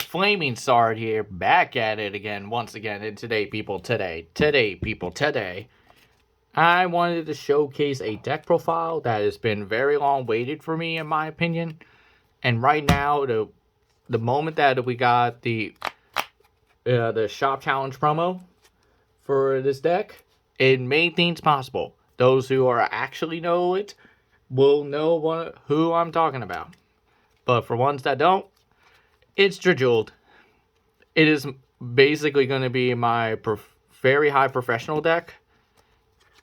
Flaming Sword here, back at it again, once again. And today, I wanted to showcase a deck profile that has been very long waited for me, in my opinion. And right now, the moment that we got the shop challenge promo for this deck, it made things possible. Those who are actually know it will know who I'm talking about. But for ones that don't, it's Drajeweled. It is basically going to be my very high professional deck,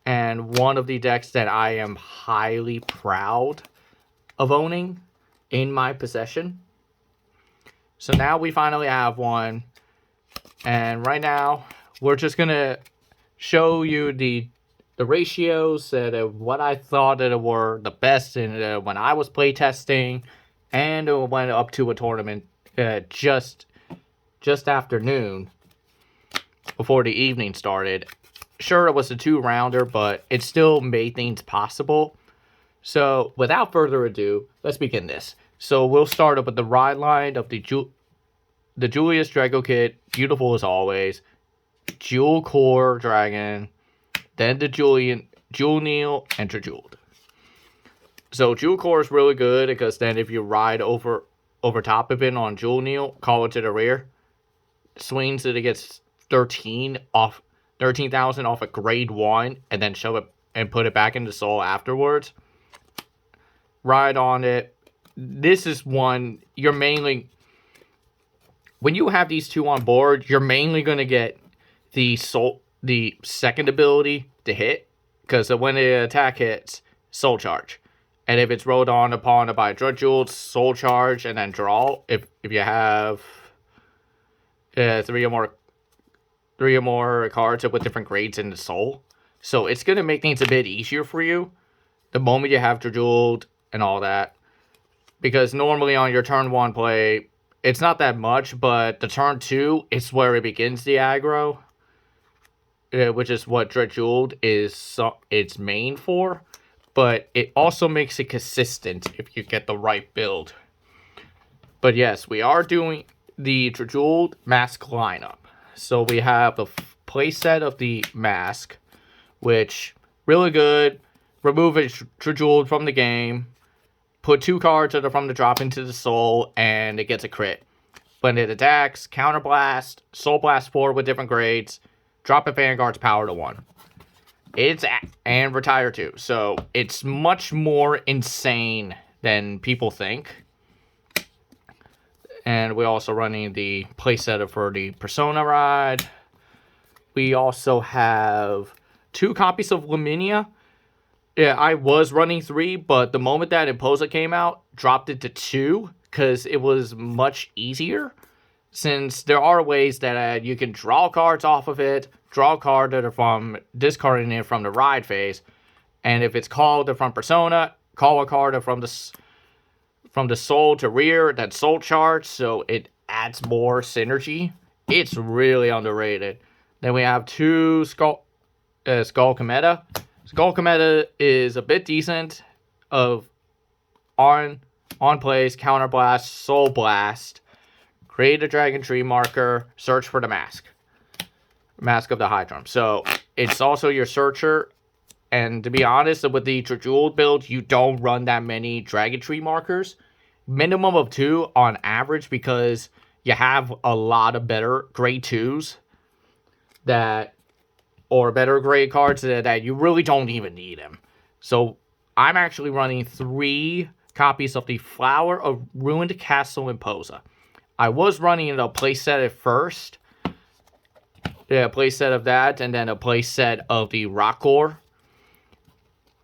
and one of the decks that I am highly proud of owning in my possession. So now we finally have one, and right now we're just going to show you the ratios of what I thought that were the best in when I was playtesting, and went up to a tournament just after noon, before the evening started. Sure, it was a 2-rounder, but it still made things possible. So without further ado, let's begin this. So we'll start up with the ride line of the Julius Drago kit, beautiful as always. Jewel Core Dragon, then the Jewel Neil, and Drajeweled. So Jewel Core is really good because then if you ride over top of it on Jewel Neil, call it to the rear, swings it gets 13,000 off a grade 1, and then shove it and put it back into soul afterwards. Ride on it. This is one you're mainly, when you have these two on board, you're mainly going to get the second ability to hit, because when the attack hits, soul charge. And if it's rolled on upon by Drajeweled, soul charge, and then draw. If you have three or more cards with different grades in the soul, so it's gonna make things a bit easier for you the moment you have Drajeweled and all that. Because normally on your turn 1 play, it's not that much, but the turn 2 is where it begins the aggro, which is what Drajeweled is its main for. But it also makes it consistent if you get the right build. But yes, we are doing the Drajeweled mask lineup. So we have the playset of the mask, which really good. Remove Drajeweled from the game. Put 2 cards from the drop into the soul, and it gets a crit. When it attacks, counterblast, soul blast 4 with different grades. Drop a Vanguard's power to 1. And retire 2. So it's much more insane than people think. And we're also running the playset for the Persona ride. We also have 2 copies of Laminia. Yeah, I was running 3, but the moment that Imposa came out, dropped it to 2, because it was much easier. Since there are ways that you can draw cards off of it, draw a card that are from discarding it from the ride phase, and if it's called from Persona, call a card from the soul to rear, that soul charge, so it adds more synergy. It's really underrated. Then we have 2 Skull Cometa. Skull Cometa is a bit decent of on plays, counterblast, soul blast. Create a Dragon Tree marker, search for the mask of the Hydrum. So it's also your searcher, and to be honest, with the Drajeweled build, you don't run that many Dragon Tree markers. Minimum of 2 on average, because you have a lot of better grade 2s or better grade cards that you really don't even need them. So I'm actually running 3 copies of the Flower of Ruined Castle Imposa. I was running a playset at first. Yeah, a playset of that, and then a playset of the Rock Core.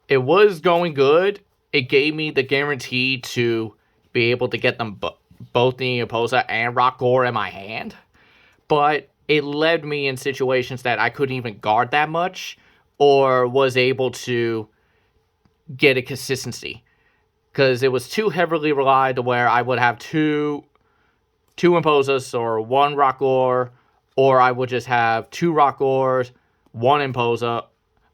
It was going good. It gave me the guarantee to be able to get them both the Imposa and Rock Core in my hand. But it led me in situations that I couldn't even guard that much, or was able to get a consistency. Because it was too heavily relied to where I would have two Imposas or 1 Rock Core, or I would just have 2 Rock Cores, 1 Imposa,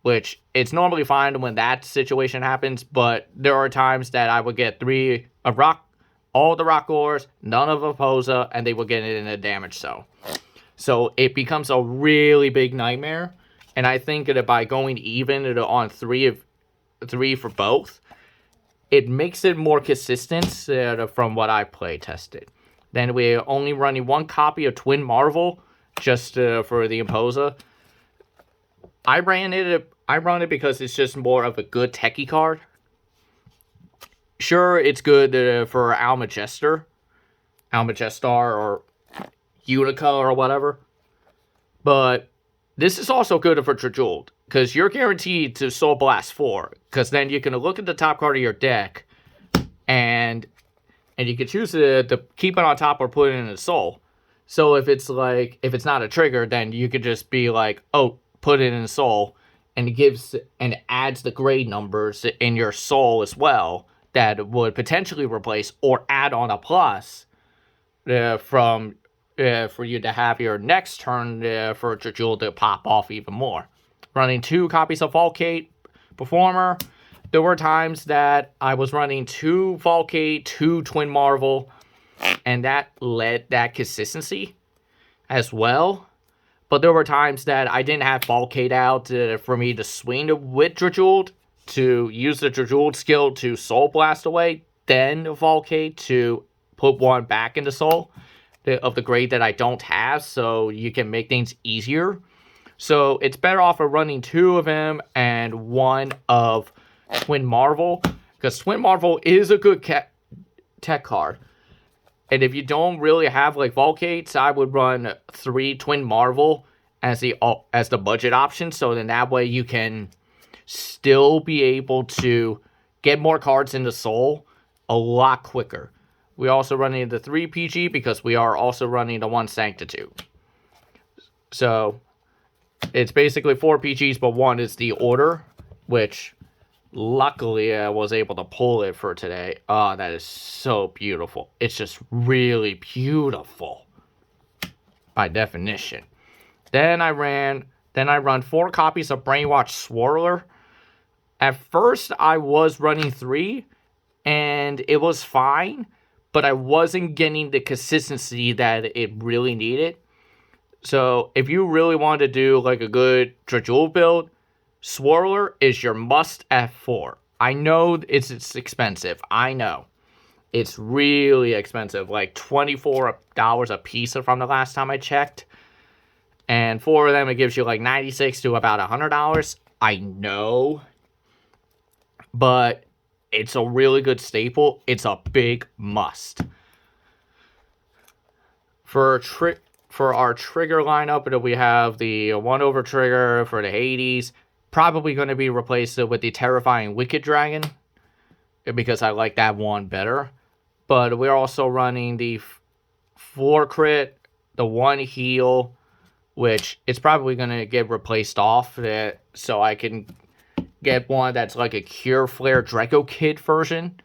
which it's normally fine when that situation happens, but there are times that I would get 3 Rock all the rock ores, none of Oposa, and they will get it in a damage zone. So it becomes a really big nightmare. And I think that by going even on three for both, it makes it more consistent from what I play tested. Then we're only running one copy of Twin Marvel just for the Oposa. I run it because it's just more of a good techie card. Sure, it's good for Almagestar or Unica or whatever. But this is also good for Drajeweled, because you're guaranteed to Soul Blast 4. Because then you can look at the top card of your deck, and you can choose to keep it on top or put it in a Soul. So if it's not a trigger, then you could just be like, oh, put it in a Soul, and it adds the grade numbers in your Soul as well that would potentially replace or add on a plus for you to have your next turn for Drajeweled to pop off even more. Running 2 copies of Volcate Performer. There were times that I was running 2 Volcate, 2 Twin Marvel, and that led that consistency as well. But there were times that I didn't have Volcate out for me to swing with Drajeweled, to use the Drajeweled skill to Soul Blast away, then Volcate to put one back into Soul of the grade that I don't have, so you can make things easier. So it's better off of running 2 of them and 1 of Twin Marvel, because Twin Marvel is a good tech card. And if you don't really have like Volcates, I would run 3 Twin Marvel as the budget option, so then that way you can still be able to get more cards into Soul a lot quicker. We also running the 3 PG because we are also running the 1 Sanctitude. So it's basically 4 PGs, but 1 is the order, which luckily I was able to pull it for today. Oh, that is so beautiful. It's just really beautiful by definition. Then I run 4 copies of Brainwash Swirler. At first I was running 3 and it was fine, but I wasn't getting the consistency that it really needed. So if you really want to do like a good Drajeweled build, Swirler is your must at 4. I know it's expensive. I know. It's really expensive. Like $24 a piece from the last time I checked. And 4 of them, it gives you like $96 to about $100. I know. But it's a really good staple. It's a big must. For our trigger lineup, we have the 1 over trigger for the Hades. Probably going to be replaced with the Terrifying Wicked Dragon, because I like that one better. But we're also running the 4 crit, the 1 heal, which it's probably going to get replaced off, so I can get one that's like a Cure Flare Draco Kid version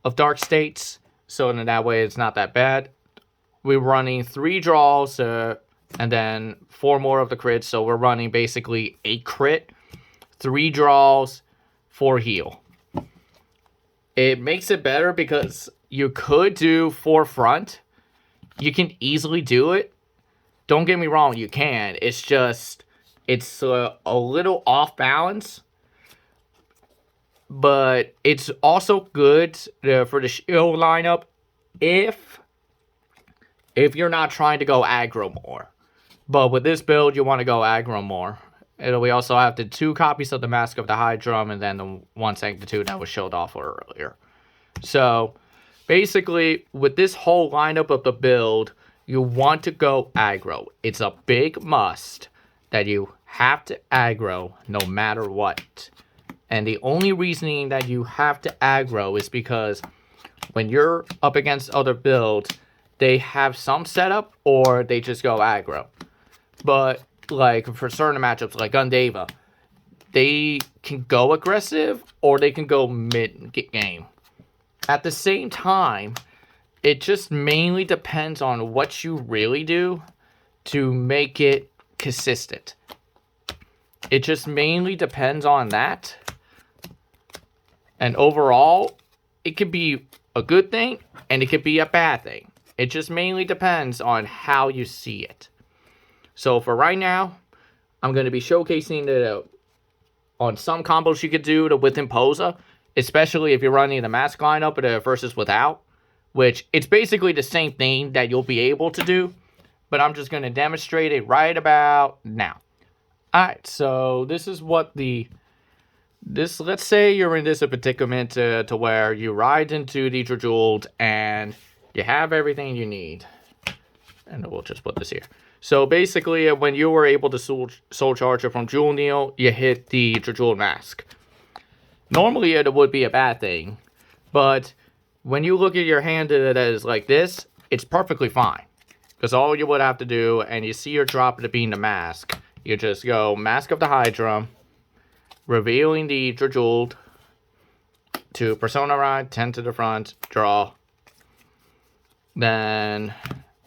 of Dark States, so in that way it's not that bad. We're running 3 draws and then 4 more of the crits, so we're running basically 8 crit, 3 draws, 4 heal. It makes it better because you could do 4 front. You can easily do it. Don't get me wrong, you can. It's just, it's a little off balance. But it's also good for the shield lineup if you're not trying to go aggro more. But with this build, you want to go aggro more. We also have the 2 copies of the Mask of the Hydrum and then the 1 Sanctitude that was showed off earlier. So basically, with this whole lineup of the build, you want to go aggro. It's a big must that you have to aggro no matter what. And the only reasoning that you have to aggro is because when you're up against other builds, they have some setup or they just go aggro. But like for certain matchups like Gundava, they can go aggressive or they can go mid-game. At the same time, it just mainly depends on what you really do to make it consistent. It just mainly depends on that. And overall, it could be a good thing and it could be a bad thing. It just mainly depends on how you see it. So for right now, I'm going to be showcasing it on some combos you could do with Imposa, especially if you're running the mask lineup versus without, which it's basically the same thing that you'll be able to do, but I'm just going to demonstrate it right about now. Alright, so this is what let's say you're in this predicament to where you ride into the Drajeweled and you have everything you need. And we'll just put this here. So basically, when you were able to soul charge it from Jewel Neal, you hit the Drajeweled mask. Normally, it would be a bad thing, but when you look at your hand that is like this, it's perfectly fine. Because all you would have to do, and you see your drop to being the mask, you just go Mask of the Hydra, revealing the Drajeweled to Persona Ride, 10 to the front, draw. Then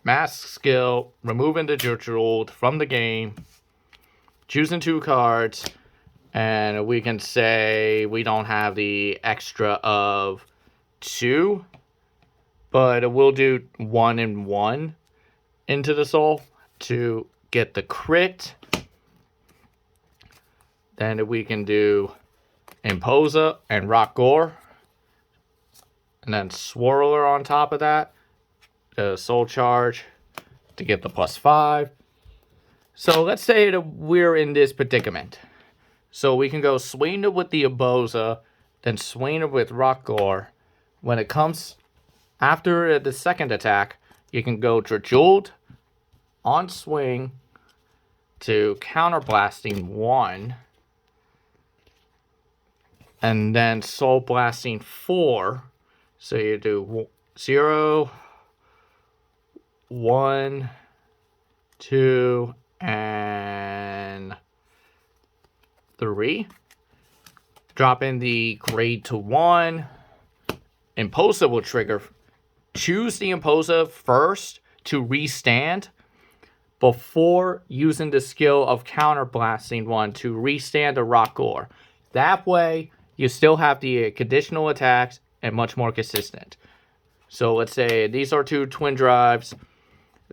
Mask skill, removing the Drajeweled from the game, choosing 2 cards, and we can say we don't have the extra of 2, but we'll do 1 and 1 into the soul to get the crit. Then we can do Imposa and Rock Gore, and then Swirler on top of that. The soul charge to get the +5. So let's say that we're in this predicament. So we can go swing it with the Imposa, then swing it with Rock Gore. When it comes after the second attack, you can go Drajeweled on swing to counterblasting 1. And then soul blasting 4. So you do 0, 1, 2, and 3. Drop in the grade to 1. Imposa will trigger. Choose the Imposa first to restand before using the skill of counterblasting 1 to restand the Rock Gore. That way, you still have the conditional attacks and much more consistent. So let's say these are 2 twin drives,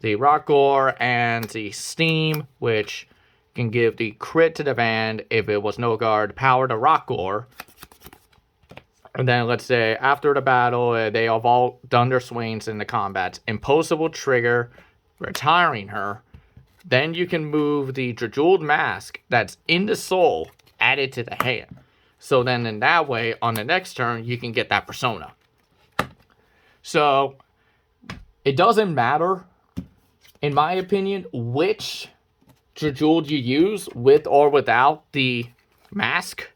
the Rock Gore and the Steam, which can give the crit to the band if it was no guard, power to Rock Gore. And then let's say after the battle, they have all done their swings in the combats. Imposa will trigger, retiring her. Then you can move the Drajeweled mask that's in the soul, add it to the hand. So then in that way, on the next turn, you can get that Persona. So it doesn't matter, in my opinion, which Drajeweled you use with or without the mask,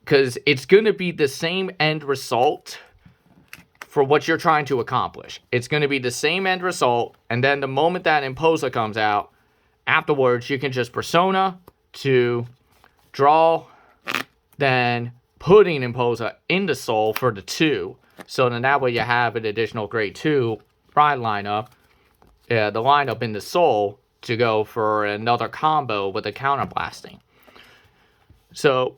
because it's going to be the same end result for what you're trying to accomplish. It's going to be the same end result, and then the moment that Imposa comes out, afterwards you can just Persona to draw, then putting Imposa in the soul for the 2. So then that way you have an additional grade 2 ride lineup, the lineup in the soul to go for another combo with the counterblasting. So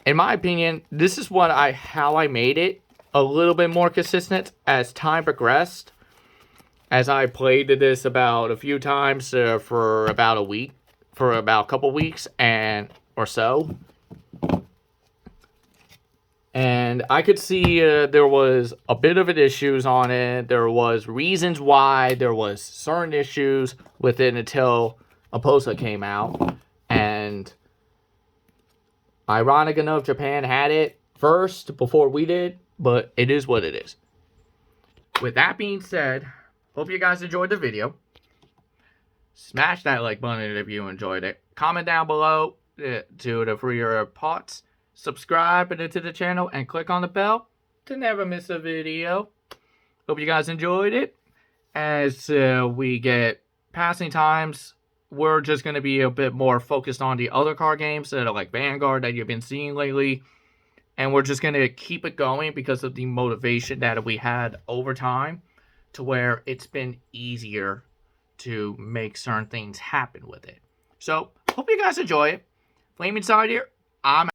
in my opinion, this is how I made it a little bit more consistent as time progressed. As I played this about a few times for about a couple weeks or so. And I could see there was a bit of an issues on it. There was reasons why there was certain issues with it until Imposa came out. And ironic enough, Japan had it first before we did. But it is what it is. With that being said, hope you guys enjoyed the video. Smash that like button if you enjoyed it. Comment down below for your thoughts. Subscribe to the channel and click on the bell to never miss a video. Hope you guys enjoyed it. As we get passing times, we're just going to be a bit more focused on the other card games that are like Vanguard that you've been seeing lately. And we're just going to keep it going because of the motivation that we had over time to where it's been easier to make certain things happen with it. So, hope you guys enjoy it. Flame Inside here. I'm